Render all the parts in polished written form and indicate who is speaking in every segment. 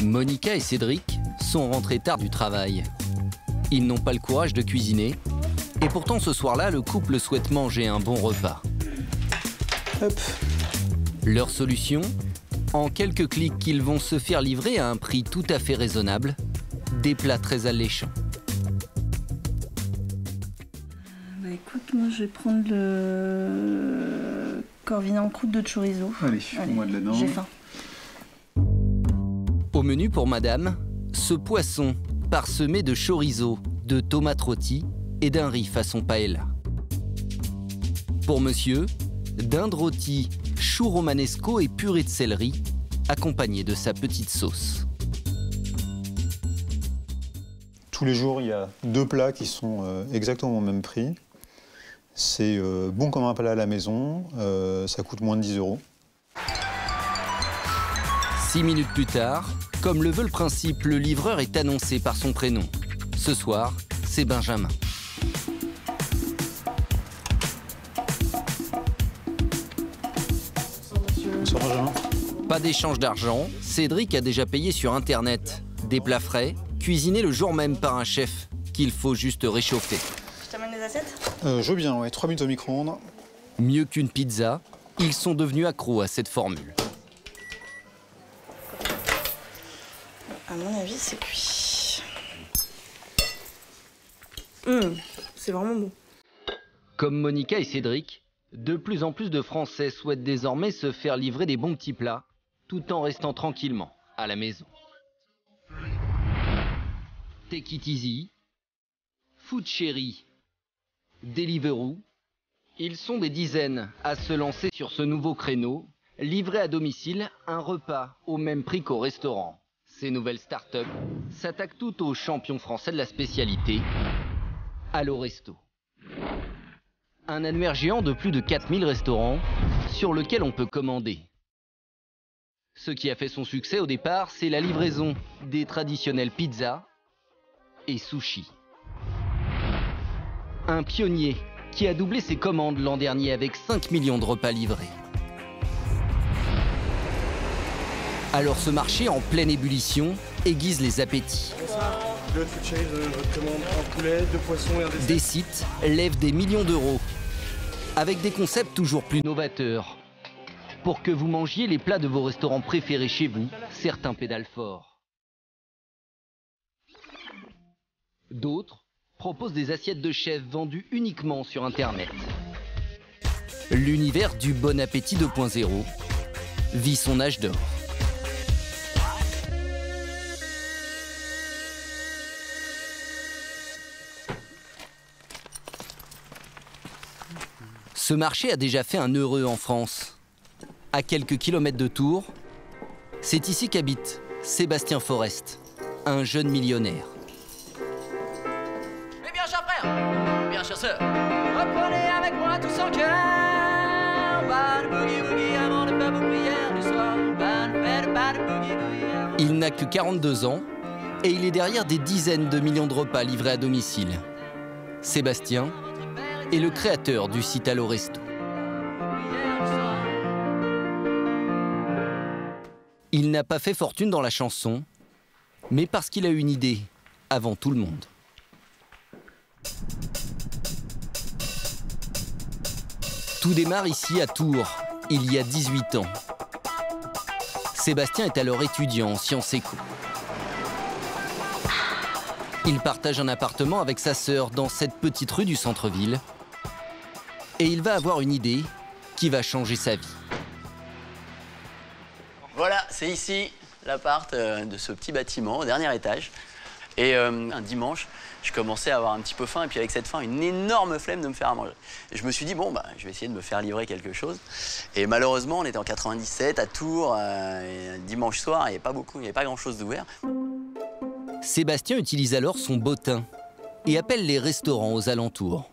Speaker 1: Monica et Cédric sont rentrés tard du travail. Ils n'ont pas le courage de cuisiner. Et pourtant, ce soir-là, le couple souhaite manger un bon repas.
Speaker 2: Hop.
Speaker 1: Leur solution? En quelques clics, ils vont se faire livrer à un prix tout à fait raisonnable, des plats très alléchants.
Speaker 2: Bah écoute, moi je vais prendre le corvina en croûte de chorizo.
Speaker 3: Allez, moi de là-dedans.
Speaker 2: J'ai faim.
Speaker 1: Au menu pour madame, ce poisson parsemé de chorizo, de tomates rôties et d'un riz façon paella. Pour monsieur, dinde rôtie, chou romanesco et purée de céleri, accompagné de sa petite sauce.
Speaker 3: Tous les jours, il y a 2 plats qui sont exactement au même prix. C'est bon comme un plat à la maison, ça coûte moins de 10 €.
Speaker 1: 6 minutes plus tard, comme le veut le principe, le livreur est annoncé par son prénom. Ce soir, c'est Benjamin.
Speaker 3: Bonsoir Benjamin.
Speaker 1: Pas d'échange d'argent, Cédric a déjà payé sur Internet. Des plats frais, cuisinés le jour même par un chef, qu'il faut juste réchauffer.
Speaker 2: Je t'amène les assiettes?
Speaker 3: Je veux bien, ouais, 3 minutes au micro-ondes.
Speaker 1: Mieux qu'une pizza, ils sont devenus accros à cette formule.
Speaker 2: À mon avis, c'est cuit. C'est vraiment bon.
Speaker 1: Comme Monica et Cédric, de plus en plus de Français souhaitent désormais se faire livrer des bons petits plats, tout en restant tranquillement à la maison. Take it easy, Food Cherry, Deliveroo, ils sont des dizaines à se lancer sur ce nouveau créneau, livrer à domicile un repas au même prix qu'au restaurant. Ces nouvelles startups s'attaquent toutes aux champions français de la spécialité, Allo Resto. Un annuaire géant de plus de 4000 restaurants sur lequel on peut commander. Ce qui a fait son succès au départ, c'est la livraison des traditionnelles pizzas et sushis. Un pionnier qui a doublé ses commandes l'an dernier avec 5 millions de repas livrés. Alors ce marché en pleine ébullition aiguise les appétits.
Speaker 4: Le Food Cherry, votre commande, un poulet, 2 poissons et un dessert.
Speaker 1: Des sites lèvent des millions d'euros avec des concepts toujours plus novateurs. Pour que vous mangiez les plats de vos restaurants préférés chez vous, certains pédalent fort. D'autres proposent des assiettes de chef vendues uniquement sur Internet. L'univers du Bon Appétit 2.0 vit son âge d'or. Ce marché a déjà fait un heureux en France. À quelques kilomètres de Tours, c'est ici qu'habite Sébastien Forest, un jeune millionnaire.
Speaker 5: Eh bien, cher frère, bien cher sœur, reprenez avec moi tout son cœur. Pas de boogie boogie avant de faire vos prières du soir. Pas de boogie boogie avant...
Speaker 1: Il n'a que 42 ans et il est derrière des dizaines de millions de repas livrés à domicile. Sébastien est le créateur du site Allo Resto. Il n'a pas fait fortune dans la chanson, mais parce qu'il a une idée avant tout le monde. Tout démarre ici à Tours, il y a 18 ans. Sébastien est alors étudiant en sciences éco. Il partage un appartement avec sa sœur dans cette petite rue du centre-ville. Et il va avoir une idée qui va changer sa vie.
Speaker 5: Voilà, c'est ici l'appart de ce petit bâtiment au dernier étage. Et un dimanche, je commençais à avoir un petit peu faim et puis avec cette faim, une énorme flemme de me faire à manger. Et je me suis dit, bon, bah, je vais essayer de me faire livrer quelque chose. Et malheureusement, on était en 97 à Tours, dimanche soir, il n'y avait pas grand-chose d'ouvert.
Speaker 1: Sébastien utilise alors son bottin et appelle les restaurants aux alentours.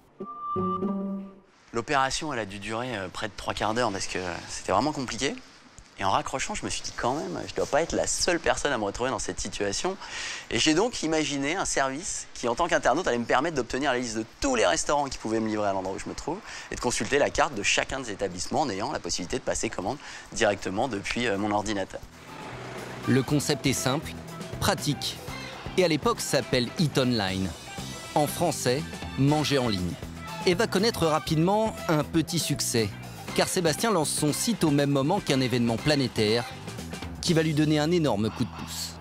Speaker 5: L'opération, elle a dû durer près de 3/4 d'heure parce que c'était vraiment compliqué. Et en raccrochant, je me suis dit quand même, je ne dois pas être la seule personne à me retrouver dans cette situation. Et j'ai donc imaginé un service qui, en tant qu'internaute, allait me permettre d'obtenir la liste de tous les restaurants qui pouvaient me livrer à l'endroit où je me trouve et de consulter la carte de chacun des établissements en ayant la possibilité de passer commande directement depuis mon ordinateur.
Speaker 1: Le concept est simple, pratique, et à l'époque s'appelle Eat Online. En français, manger en ligne. Et va connaître rapidement un petit succès, car Sébastien lance son site au même moment qu'un événement planétaire qui va lui donner un énorme coup de pouce.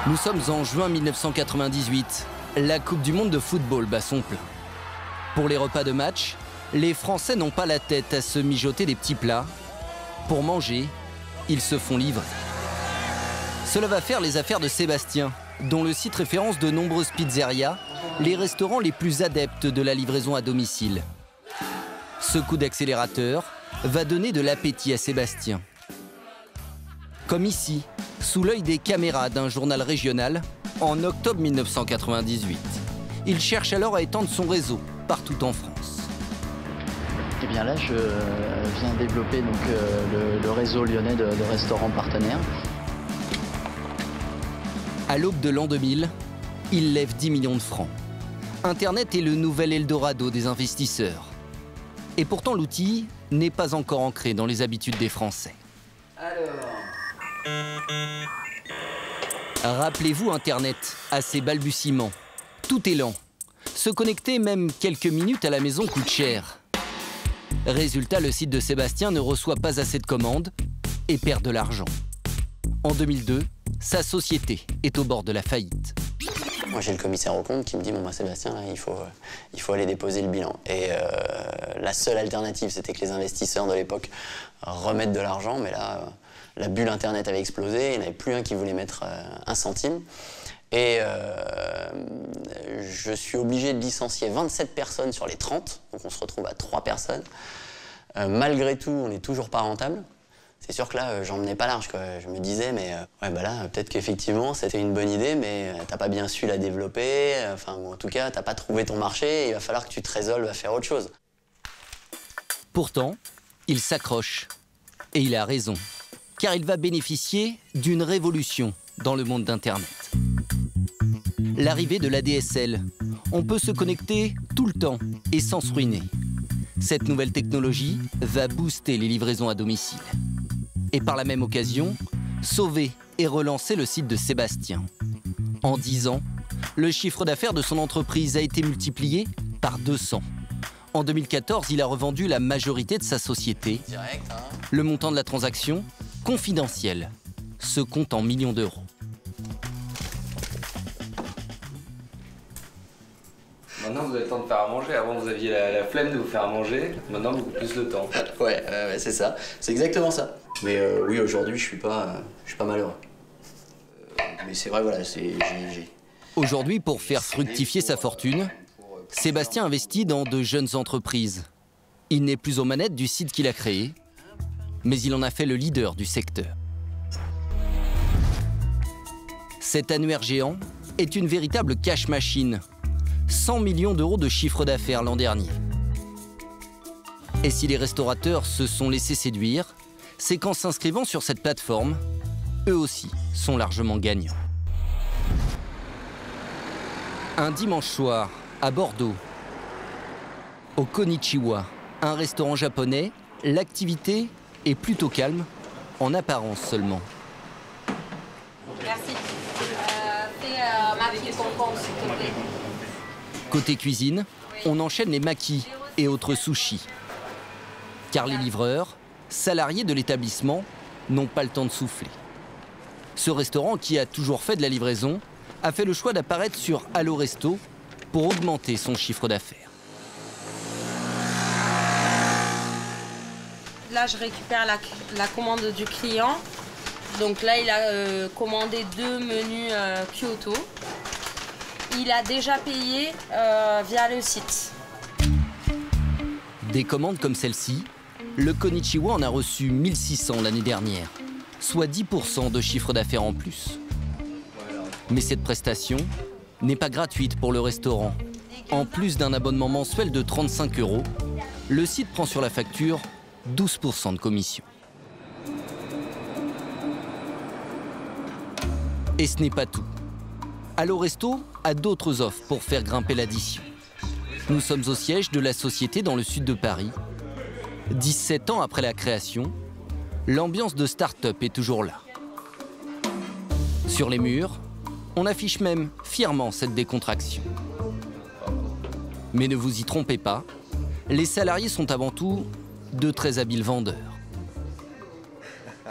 Speaker 1: Nous sommes en juin 1998. La Coupe du Monde de football bat son plein. Pour les repas de match, les Français n'ont pas la tête à se mijoter des petits plats. Pour manger, ils se font livrer. Cela va faire les affaires de Sébastien, dont le site référence de nombreuses pizzerias, les restaurants les plus adeptes de la livraison à domicile. Ce coup d'accélérateur va donner de l'appétit à Sébastien. Comme ici, sous l'œil des caméras d'un journal régional, en octobre 1998. Il cherche alors à étendre son réseau partout en France.
Speaker 6: Eh bien là, je viens développer donc, le réseau lyonnais de restaurants partenaires.
Speaker 1: À l'aube de l'an 2000, il lève 10 millions de francs. Internet est le nouvel Eldorado des investisseurs. Et pourtant, l'outil n'est pas encore ancré dans les habitudes des Français. Rappelez-vous Internet, à ses balbutiements. Tout est lent. Se connecter même quelques minutes à la maison coûte cher. Résultat, le site de Sébastien ne reçoit pas assez de commandes et perd de l'argent. En 2002, sa société est au bord de la faillite.
Speaker 5: Moi, j'ai le commissaire aux comptes qui me dit « Bon, bah, Sébastien, là, il faut aller déposer le bilan. » Et la seule alternative, c'était que les investisseurs de l'époque remettent de l'argent. Mais là, la bulle Internet avait explosé. Il n'y en avait plus un qui voulait mettre un centime. Et je suis obligé de licencier 27 personnes sur les 30. Donc, on se retrouve à 3 personnes. Malgré tout, on n'est toujours pas rentable. C'est sûr que là, j'en menais pas large, quoi. Je me disais, mais ouais, bah là, peut-être qu'effectivement, c'était une bonne idée, mais t'as pas bien su la développer. Enfin, ou en tout cas, t'as pas trouvé ton marché. Et il va falloir que tu te résolves à faire autre chose.
Speaker 1: Pourtant, il s'accroche. Et il a raison. Car il va bénéficier d'une révolution dans le monde d'Internet. L'arrivée de l'ADSL. On peut se connecter tout le temps et sans se ruiner. Cette nouvelle technologie va booster les livraisons à domicile. Et par la même occasion, sauver et relancer le site de Sébastien. En 10 ans, le chiffre d'affaires de son entreprise a été multiplié par 200. En 2014, il a revendu la majorité de sa société. Le montant de la transaction, confidentiel, se compte en millions d'euros.
Speaker 7: Maintenant, vous avez le temps de faire à manger. Avant, vous aviez la flemme de vous faire à manger. Maintenant, beaucoup plus le temps.
Speaker 5: Ouais, c'est ça. C'est exactement ça. Mais oui, aujourd'hui, je suis pas malheureux. Mais c'est vrai, voilà,
Speaker 1: Aujourd'hui, pour faire fructifier sa fortune, Sébastien investit dans de jeunes entreprises. Il n'est plus aux manettes du site qu'il a créé, mais il en a fait le leader du secteur. Cet annuaire géant est une véritable cash machine. 100 millions d'euros de chiffre d'affaires l'an dernier. Et si les restaurateurs se sont laissés séduire, c'est qu'en s'inscrivant sur cette plateforme, eux aussi sont largement gagnants. Un dimanche soir, à Bordeaux, au Konichiwa, un restaurant japonais, l'activité est plutôt calme, en apparence seulement.
Speaker 8: Merci. Ma petite concombre, s'il te plaît.
Speaker 1: Côté cuisine, on enchaîne les makis et autres sushis. Car les livreurs, salariés de l'établissement, n'ont pas le temps de souffler. Ce restaurant, qui a toujours fait de la livraison, a fait le choix d'apparaître sur Allo Resto pour augmenter son chiffre d'affaires.
Speaker 8: Là, je récupère la commande du client. Donc là, il a commandé 2 menus Kyoto. Il a déjà payé via le site.
Speaker 1: Des commandes comme celle-ci, le Konichiwa en a reçu 1600 l'année dernière, soit 10% de chiffre d'affaires en plus. Mais cette prestation n'est pas gratuite pour le restaurant. En plus d'un abonnement mensuel de 35 €, le site prend sur la facture 12% de commission. Et ce n'est pas tout. Allo Resto a d'autres offres pour faire grimper l'addition. Nous sommes au siège de la société dans le sud de Paris. 17 ans après la création, l'ambiance de start-up est toujours là. Sur les murs, on affiche même fièrement cette décontraction. Mais ne vous y trompez pas, les salariés sont avant tout de très habiles vendeurs.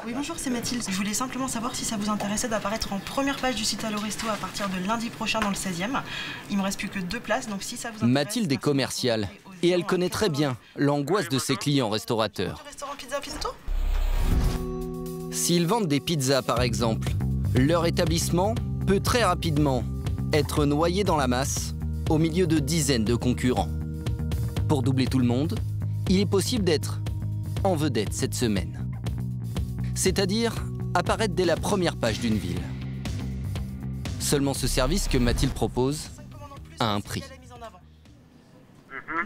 Speaker 9: Oui, bonjour, c'est Mathilde. Je voulais simplement savoir si ça vous intéressait d'apparaître en première page du site Allo Resto à partir de lundi prochain dans le 16e. Il me reste plus que 2 places, donc si ça vous intéresse...
Speaker 1: Mathilde est commerciale et elle connaît très bien l'angoisse de ses clients restaurateurs.
Speaker 9: Restaurant Pizza Pizzato ?
Speaker 1: S'ils vendent des pizzas par exemple, leur établissement peut très rapidement être noyé dans la masse au milieu de dizaines de concurrents. Pour doubler tout le monde, il est possible d'être en vedette cette semaine. C'est-à-dire apparaître dès la première page d'une ville. Seulement ce service que Mathilde propose a un prix.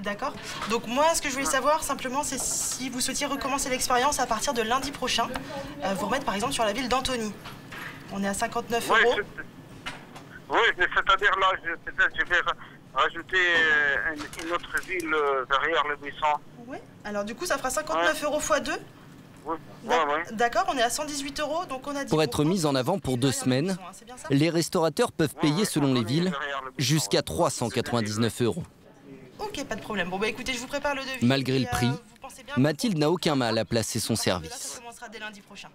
Speaker 9: D'accord. Donc moi, ce que je voulais savoir simplement, c'est si vous souhaitiez recommencer l'expérience à partir de lundi prochain, vous remettre par exemple sur la ville d'Antony. On est à 59 €.
Speaker 10: Oui, c'est-à-dire là, peut-être je vais rajouter une autre ville derrière le buisson.
Speaker 9: Oui. Alors du coup, ça fera 59 € x 2.
Speaker 10: Oui.
Speaker 9: D'accord, on est à 118 €, donc on a dit...
Speaker 1: Pour être mis en avant pour 2 semaines, les restaurateurs peuvent payer selon les villes jusqu'à 399 €.
Speaker 9: Ok, pas de problème. Bon bah écoutez, je vous prépare le devis.
Speaker 1: Malgré le prix, Mathilde n'a aucun mal à placer son service.
Speaker 9: Ça commencera dès lundi prochain.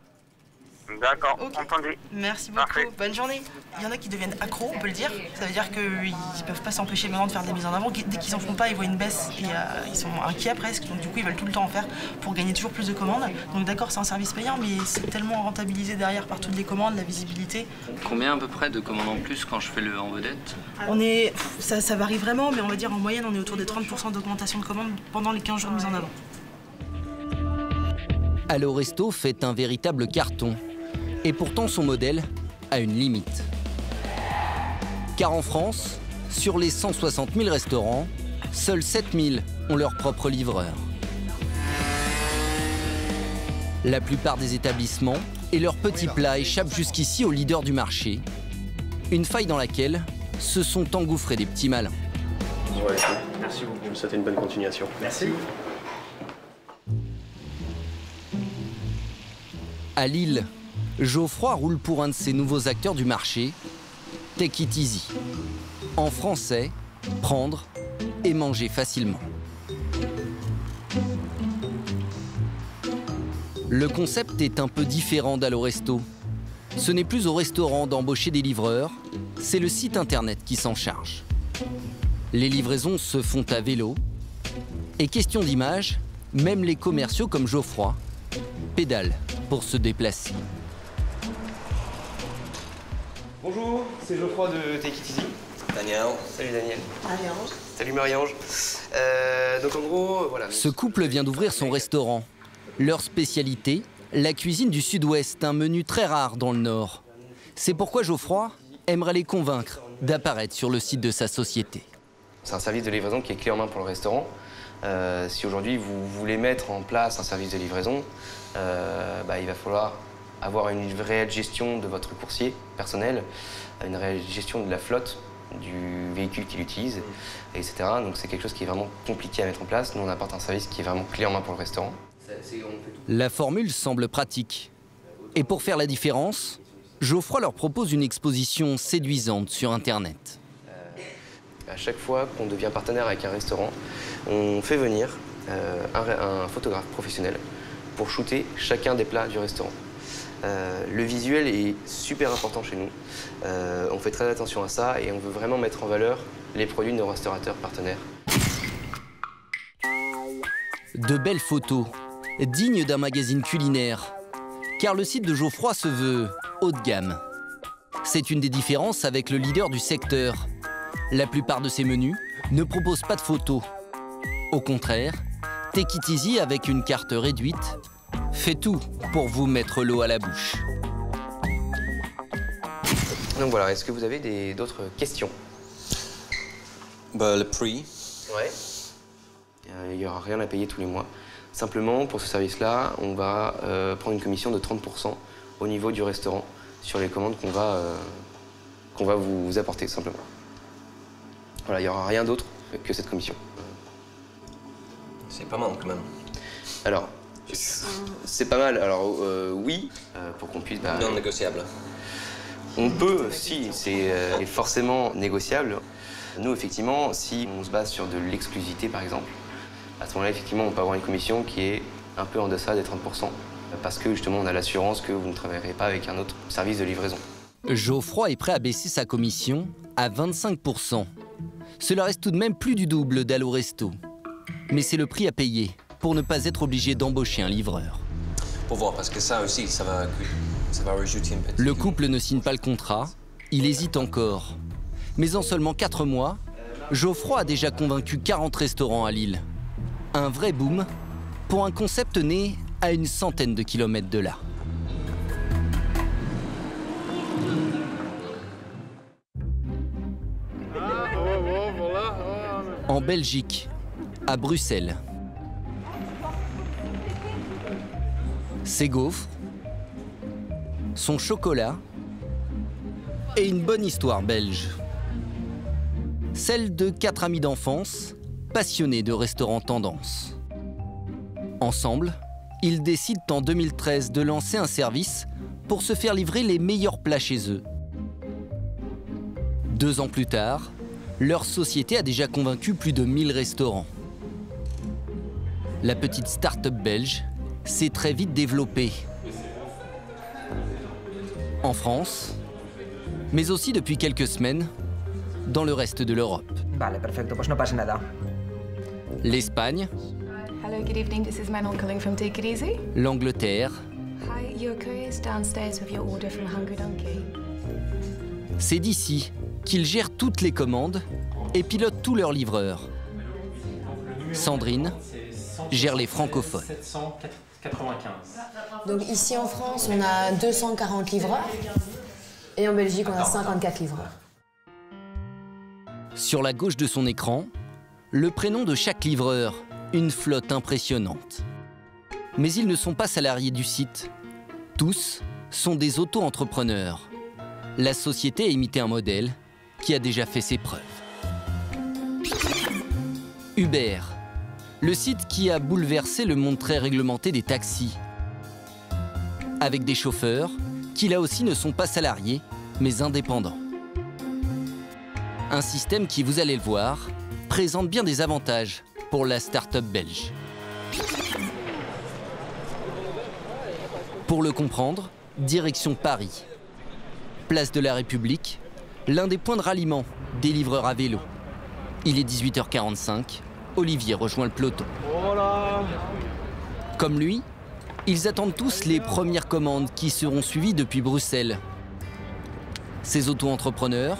Speaker 10: D'accord, entendu.
Speaker 9: Merci beaucoup, parfait. Bonne journée. Il y en a qui deviennent accros, on peut le dire. Ça veut dire qu'ils ne peuvent pas s'empêcher maintenant de faire des mises en avant. Dès qu'ils en font pas, ils voient une baisse et ils sont inquiets presque. Donc du coup, ils veulent tout le temps en faire pour gagner toujours plus de commandes. Donc d'accord, c'est un service payant, mais c'est tellement rentabilisé derrière par toutes les commandes, la visibilité.
Speaker 11: Combien à peu près de commandes en plus quand je fais le en vedette?
Speaker 9: Ça varie vraiment, mais on va dire en moyenne, on est autour des 30% d'augmentation de commandes pendant les 15 jours de mise en avant.
Speaker 1: Allo Resto fait un véritable carton. Et pourtant, son modèle a une limite. Car en France, sur les 160 000 restaurants, seuls 7 000 ont leur propre livreur. La plupart des établissements et leurs petits plats échappent jusqu'ici aux leaders du marché. Une faille dans laquelle se sont engouffrés des petits malins.
Speaker 12: Ouais, merci beaucoup. Je vous souhaite une bonne continuation.
Speaker 11: Merci.
Speaker 1: À Lille, Geoffroy roule pour un de ces nouveaux acteurs du marché, Take It Easy. En français, prendre et manger facilement. Le concept est un peu différent d'Allo Resto. Ce n'est plus au restaurant d'embaucher des livreurs, c'est le site internet qui s'en charge. Les livraisons se font à vélo. Et question d'image, même les commerciaux comme Geoffroy pédalent pour se déplacer.
Speaker 13: Bonjour, c'est Geoffroy de Take It Easy.
Speaker 7: Daniel.
Speaker 13: Salut Daniel.
Speaker 9: Marie-Ange.
Speaker 13: Salut Marie-Ange. Donc en gros, voilà.
Speaker 1: Ce couple vient d'ouvrir son restaurant. Leur spécialité, la cuisine du Sud-Ouest, un menu très rare dans le Nord. C'est pourquoi Geoffroy aimerait les convaincre d'apparaître sur le site de sa société.
Speaker 14: C'est un service de livraison qui est clé en main pour le restaurant. Si aujourd'hui vous voulez mettre en place un service de livraison, il va falloir avoir une réelle gestion de votre coursier personnel, une réelle gestion de la flotte, du véhicule qu'il utilise, etc. Donc c'est quelque chose qui est vraiment compliqué à mettre en place. Nous, on apporte un service qui est vraiment clé en main pour le restaurant.
Speaker 1: La formule semble pratique. Et pour faire la différence, Geoffroy leur propose une exposition séduisante sur Internet.
Speaker 14: À chaque fois qu'on devient partenaire avec un restaurant, on fait venir un photographe professionnel pour shooter chacun des plats du restaurant. Le visuel est super important chez nous. On fait très attention à ça et on veut vraiment mettre en valeur les produits de nos restaurateurs partenaires.
Speaker 1: De belles photos, dignes d'un magazine culinaire, car le site de Geoffroy se veut haut de gamme. C'est une des différences avec le leader du secteur. La plupart de ces menus ne proposent pas de photos. Au contraire, Take It Easy, avec une carte réduite, fait tout pour vous mettre l'eau à la bouche.
Speaker 14: Donc voilà, est-ce que vous avez d'autres questions?
Speaker 7: Le prix.
Speaker 14: Ouais. il n'y aura rien à payer tous les mois. Simplement, pour ce service-là, on va prendre une commission de 30% au niveau du restaurant sur les commandes qu'on va vous apporter, simplement. Voilà, il n'y aura rien d'autre que cette commission.
Speaker 12: C'est pas mal quand même.
Speaker 14: Alors, c'est pas mal. Alors, oui, pour qu'on puisse...
Speaker 12: non négociable.
Speaker 14: On peut, si, c'est forcément négociable. Nous, effectivement, si on se base sur de l'exclusivité, par exemple, à ce moment-là, effectivement, on peut avoir une commission qui est un peu en deçà des 30%, parce que, justement, on a l'assurance que vous ne travaillerez pas avec un autre service de livraison.
Speaker 1: Geoffroy est prêt à baisser sa commission à 25%. Cela reste tout de même plus du double d'Allo Resto. Mais c'est le prix à payer pour ne pas être obligé d'embaucher un livreur.
Speaker 12: Pour voir, parce que ça aussi, ça va rajouter une petite...
Speaker 1: Le couple ne signe pas le contrat, il hésite encore. Mais en seulement 4 mois, Geoffroy a déjà convaincu 40 restaurants à Lille. Un vrai boom pour un concept né à une centaine de kilomètres de là. En Belgique, à Bruxelles. Ses gaufres, son chocolat et une bonne histoire belge. Celle de 4 amis d'enfance, passionnés de restaurants tendance. Ensemble, ils décident en 2013 de lancer un service pour se faire livrer les meilleurs plats chez eux. 2 ans plus tard, leur société a déjà convaincu plus de 1000 restaurants. La petite start-up belge s'est très vite développée. En France, mais aussi depuis quelques semaines, dans le reste de l'Europe.
Speaker 15: Vale, perfecto, pues no pasa nada.
Speaker 1: L'Espagne.
Speaker 16: Hello, good evening. This is Manon calling from Take It Easy.
Speaker 1: L'Angleterre.
Speaker 16: Hi, your courier is downstairs with your order from Hungry Donkey.
Speaker 1: C'est d'ici qu'ils gèrent toutes les commandes et pilotent tous leurs livreurs. Sandrine gère les francophones.
Speaker 17: 795.
Speaker 18: Donc ici en France, on a 240 livreurs et en Belgique, on a 54 livreurs.
Speaker 1: Sur la gauche de son écran, le prénom de chaque livreur, une flotte impressionnante. Mais ils ne sont pas salariés du site. Tous sont des auto-entrepreneurs. La société a imité un modèle qui a déjà fait ses preuves. Uber, le site qui a bouleversé le monde très réglementé des taxis. Avec des chauffeurs qui là aussi ne sont pas salariés, mais indépendants. Un système qui, vous allez le voir, présente bien des avantages pour la start-up belge. Pour le comprendre, direction Paris. Place de la République, l'un des points de ralliement des livreurs à vélo. Il est 18h45, Olivier rejoint le peloton.
Speaker 4: Voilà.
Speaker 1: Comme lui, ils attendent tous les premières commandes qui seront suivies depuis Bruxelles. Ces auto-entrepreneurs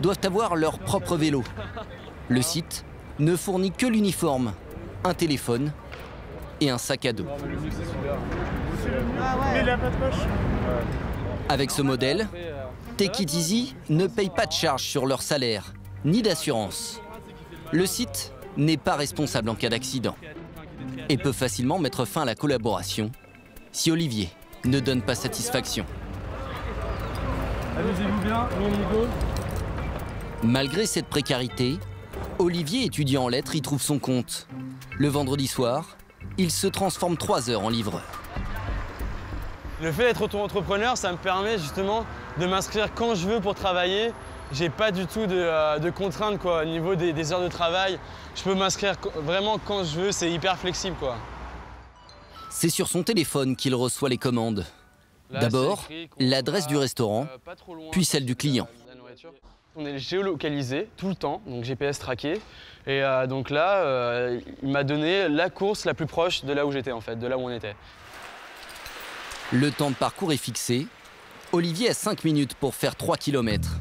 Speaker 1: doivent avoir leur propre vélo. Le site ne fournit que l'uniforme, un téléphone et un sac à dos. Avec ce modèle, Take It Easy ne paye pas de charges sur leur salaire, ni d'assurance. Le site n'est pas responsable en cas d'accident et peut facilement mettre fin à la collaboration si Olivier ne donne pas satisfaction.
Speaker 4: Amusez-vous bien, go.
Speaker 1: Malgré cette précarité, Olivier, étudiant en lettres, y trouve son compte. Le vendredi soir, il se transforme 3 heures en livreur.
Speaker 19: Le fait d'être auto-entrepreneur, ça me permet justement de m'inscrire quand je veux pour travailler. J'ai pas du tout de contraintes quoi, au niveau des heures de travail. Je peux m'inscrire vraiment quand je veux, c'est hyper flexible quoi.
Speaker 1: C'est sur son téléphone qu'il reçoit les commandes. D'abord, l'adresse du restaurant, puis celle du client.
Speaker 19: On est géolocalisé tout le temps, donc GPS traqué. Et donc là, il m'a donné la course la plus proche de là où j'étais en fait, de là où on était.
Speaker 1: Le temps de parcours est fixé. Olivier a 5 minutes pour faire 3 km.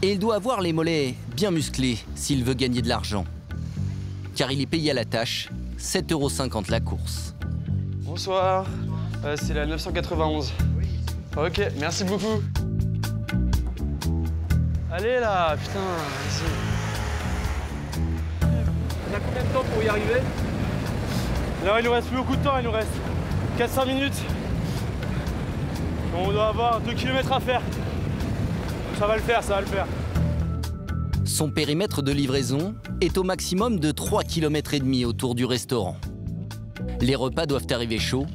Speaker 1: Et il doit avoir les mollets bien musclés s'il veut gagner de l'argent. Car il est payé à la tâche, 7,50 € la course.
Speaker 19: Bonsoir, c'est la 991. Ok, merci beaucoup. Allez là, putain, vas-y. On a combien de temps pour y arriver? Là, il nous reste plus beaucoup de temps, il nous reste 400 minutes. On doit avoir 2 km à faire. Ça va le faire, ça va le faire.
Speaker 1: Son périmètre de livraison est au maximum de 3,5 km autour du restaurant. Les repas doivent arriver chauds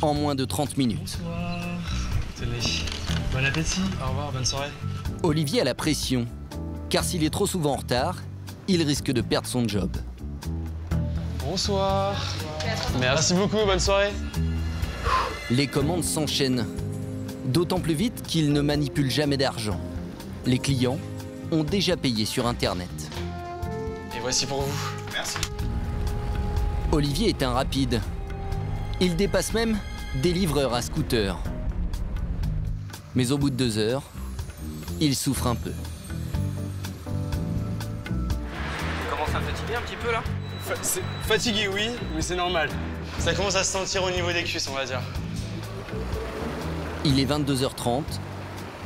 Speaker 1: en moins de 30 minutes.
Speaker 19: Bonsoir. Tenez. Bon appétit. Au revoir, bonne soirée.
Speaker 1: Olivier a la pression, car s'il est trop souvent en retard, il risque de perdre son job.
Speaker 19: Bonsoir. Merci beaucoup, bonne soirée.
Speaker 1: Les commandes s'enchaînent, d'autant plus vite qu'il ne manipule jamais d'argent. Les clients ont déjà payé sur Internet.
Speaker 19: Et voici pour vous. Merci.
Speaker 1: Olivier est un rapide. Il dépasse même des livreurs à scooter. Mais au bout de 2 heures, il souffre un peu.
Speaker 11: Tu commences à fatiguer un petit peu là?
Speaker 19: Fatigué, oui, mais c'est normal. Ça commence à se sentir au niveau des cuisses, on va dire.
Speaker 1: Il est 22h30,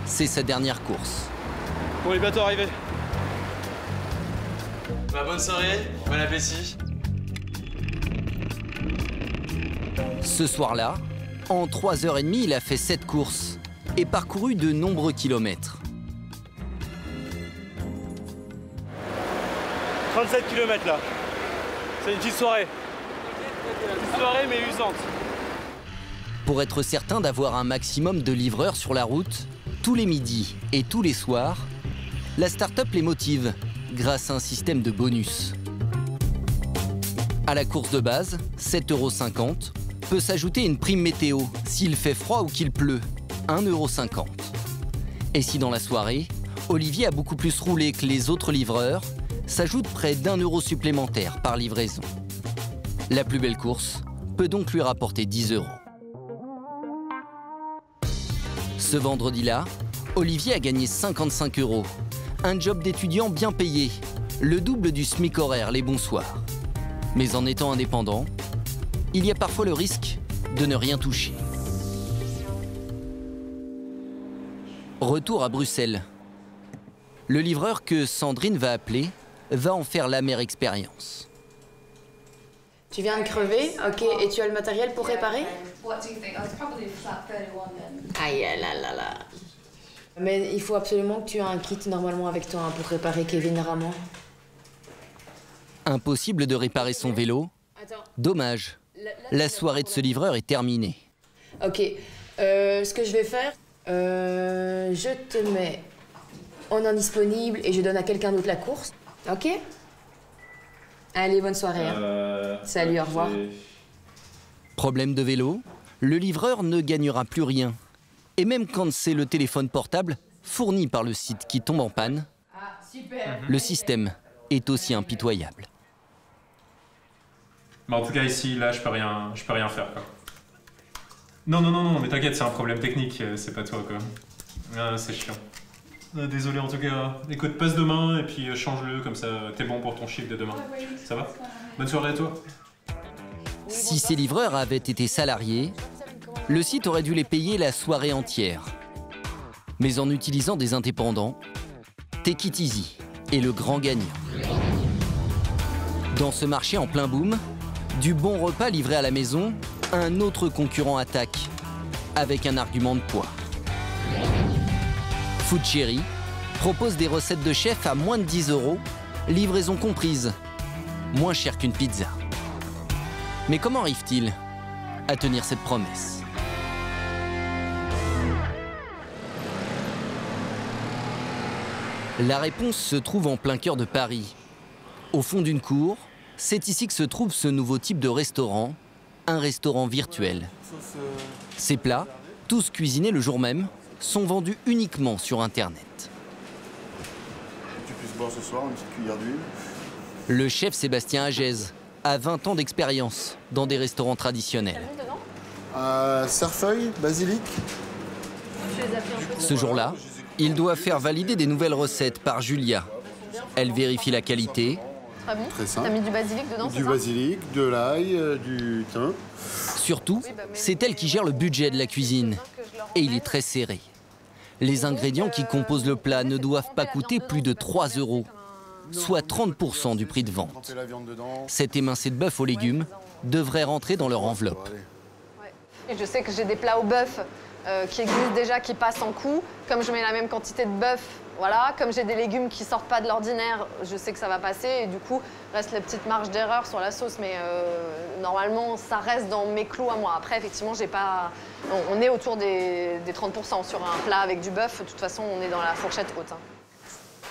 Speaker 1: c'est sa dernière course.
Speaker 19: Bon, il est bientôt arrivé. Bah, bonne soirée, bon appétit.
Speaker 1: Ce soir-là, en 3h30, il a fait 7 courses et parcouru de nombreux kilomètres.
Speaker 19: 37 km là. C'est une petite soirée. Une petite soirée mais usante.
Speaker 1: Pour être certain d'avoir un maximum de livreurs sur la route, tous les midis et tous les soirs, la start-up les motive grâce à un système de bonus. À la course de base, 7,50 €, peut s'ajouter une prime météo s'il fait froid ou qu'il pleut, 1,50 €. Et si dans la soirée, Olivier a beaucoup plus roulé que les autres livreurs, s'ajoute près d'1 € supplémentaire par livraison. La plus belle course peut donc lui rapporter 10 €. Ce vendredi-là, Olivier a gagné 55 €. Un job d'étudiant bien payé, le double du SMIC horaire les bons soirs. Mais en étant indépendant, il y a parfois le risque de ne rien toucher. Retour à Bruxelles. Le livreur que Sandrine va appeler va en faire l'amère expérience.
Speaker 18: Tu viens de crever, ok, et tu as le matériel pour réparer? Aïe là là là. Mais il faut absolument que tu aies un kit normalement avec toi pour réparer Kevin Ramon.
Speaker 1: Impossible de réparer son vélo? Dommage. La soirée de ce livreur est terminée.
Speaker 18: Ok, ce que je vais faire, je te mets en indisponible et je donne à quelqu'un d'autre la course. Ok? Allez, bonne soirée. Hein. Salut, au revoir.
Speaker 1: Problème de vélo? Le livreur ne gagnera plus rien. Et même quand c'est le téléphone portable fourni par le site qui tombe en panne, le système est aussi impitoyable.
Speaker 17: Bah en tout cas ici, là, je peux rien faire quoi. Non, mais t'inquiète, c'est un problème technique, c'est pas toi quoi. Ah, c'est chiant. Désolé en tout cas. Écoute, passe demain et puis change-le, comme ça t'es bon pour ton chiffre de demain. Ça va? Bonne soirée à toi.
Speaker 1: Si ces livreurs avaient été salariés, le site aurait dû les payer la soirée entière. Mais en utilisant des indépendants, Take It Easy est le grand gagnant. Dans ce marché en plein boom, du bon repas livré à la maison, un autre concurrent attaque, avec un argument de poids. Food Cherry propose des recettes de chef à moins de 10 €, livraison comprise, moins cher qu'une pizza. Mais comment arrive-t-il à tenir cette promesse ? La réponse se trouve en plein cœur de Paris. Au fond d'une cour, c'est ici que se trouve ce nouveau type de restaurant, un restaurant virtuel. Ces plats, tous cuisinés le jour même, sont vendus uniquement sur Internet.
Speaker 20: Tu puisses boire ce soir une petite cuillère d'huile.
Speaker 1: Le chef Sébastien Agez a 20 ans d'expérience dans des restaurants traditionnels.
Speaker 20: Cerfeuil, basilic.
Speaker 1: Ce jour-là, il doit faire valider des nouvelles recettes par Julia. Elle vérifie la qualité.
Speaker 21: Très bon.
Speaker 20: Très simple.
Speaker 21: T'as mis du basilic dedans,
Speaker 20: Du basilic, de l'ail, du thym.
Speaker 1: Surtout, c'est elle qui gère le budget de la cuisine. Et il est très serré. Les ingrédients qui composent le plat ne doivent pas coûter plus de 3 €. soit 30% du prix de vente. Cet émincé de bœuf aux légumes devrait rentrer dans leur enveloppe.
Speaker 21: Et je sais que j'ai des plats au bœuf qui existent déjà, qui passent en coût. Comme je mets la même quantité de bœuf, voilà. Comme j'ai des légumes qui sortent pas de l'ordinaire, je sais que ça va passer. Et du coup, reste la petite marge d'erreur sur la sauce. Mais normalement, ça reste dans mes clous à moi. Après, effectivement, j'ai pas... on est autour des 30% sur un plat avec du bœuf. De toute façon, on est dans la fourchette haute. Hein.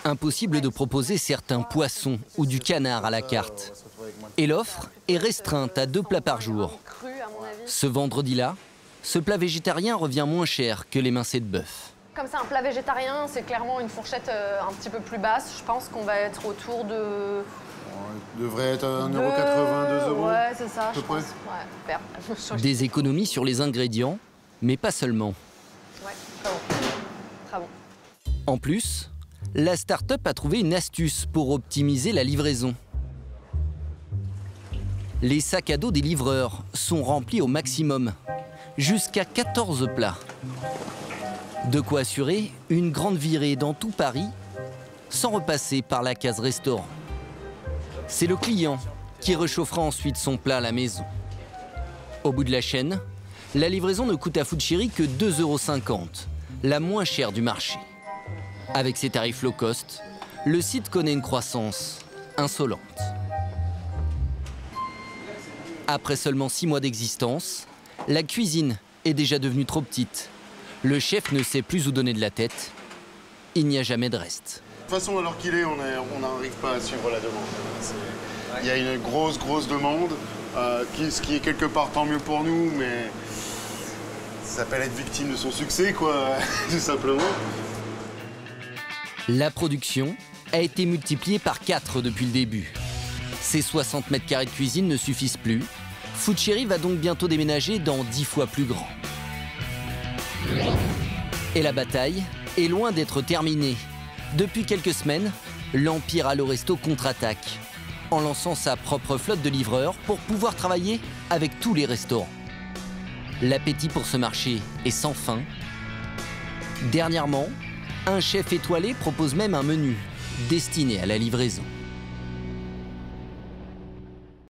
Speaker 1: Impossible de proposer certains poissons ou du canard à la carte. Et l'offre est restreinte à 2 plats par jour. Ce vendredi-là, ce plat végétarien revient moins cher que l'émincé de bœuf.
Speaker 21: Comme c'est un plat végétarien, c'est clairement une fourchette un petit peu plus basse. Je pense qu'on va être autour de...
Speaker 20: Devrait être 1,80 €, 2 €.
Speaker 21: Ouais, c'est ça, je pense. Ouais, super.
Speaker 1: Des économies sur les ingrédients, mais pas seulement.
Speaker 21: Ouais, très bon. Très bon.
Speaker 1: En plus, la start-up a trouvé une astuce pour optimiser la livraison. Les sacs à dos des livreurs sont remplis au maximum, jusqu'à 14 plats. De quoi assurer une grande virée dans tout Paris, sans repasser par la case restaurant. C'est le client qui réchauffera ensuite son plat à la maison. Au bout de la chaîne, la livraison ne coûte à Food Chéri que 2,50 €, la moins chère du marché. Avec ses tarifs low cost, le site connaît une croissance insolente. Après seulement 6 mois d'existence, la cuisine est déjà devenue trop petite. Le chef ne sait plus où donner de la tête. Il n'y a jamais de reste.
Speaker 20: De toute façon, alors qu'il est, on n'arrive pas à suivre la demande. Il y a une grosse demande, ce qui est quelque part tant mieux pour nous, mais ça s'appelle être victime de son succès, quoi, tout simplement.
Speaker 1: La production a été multipliée par 4 depuis le début. Ces 60 mètres carrés de cuisine ne suffisent plus. Food Chéri va donc bientôt déménager dans 10 fois plus grand. Et la bataille est loin d'être terminée. Depuis quelques semaines, l'Empire Allo Resto contre-attaque en lançant sa propre flotte de livreurs pour pouvoir travailler avec tous les restaurants. L'appétit pour ce marché est sans fin. Dernièrement, un chef étoilé propose même un menu destiné à la livraison.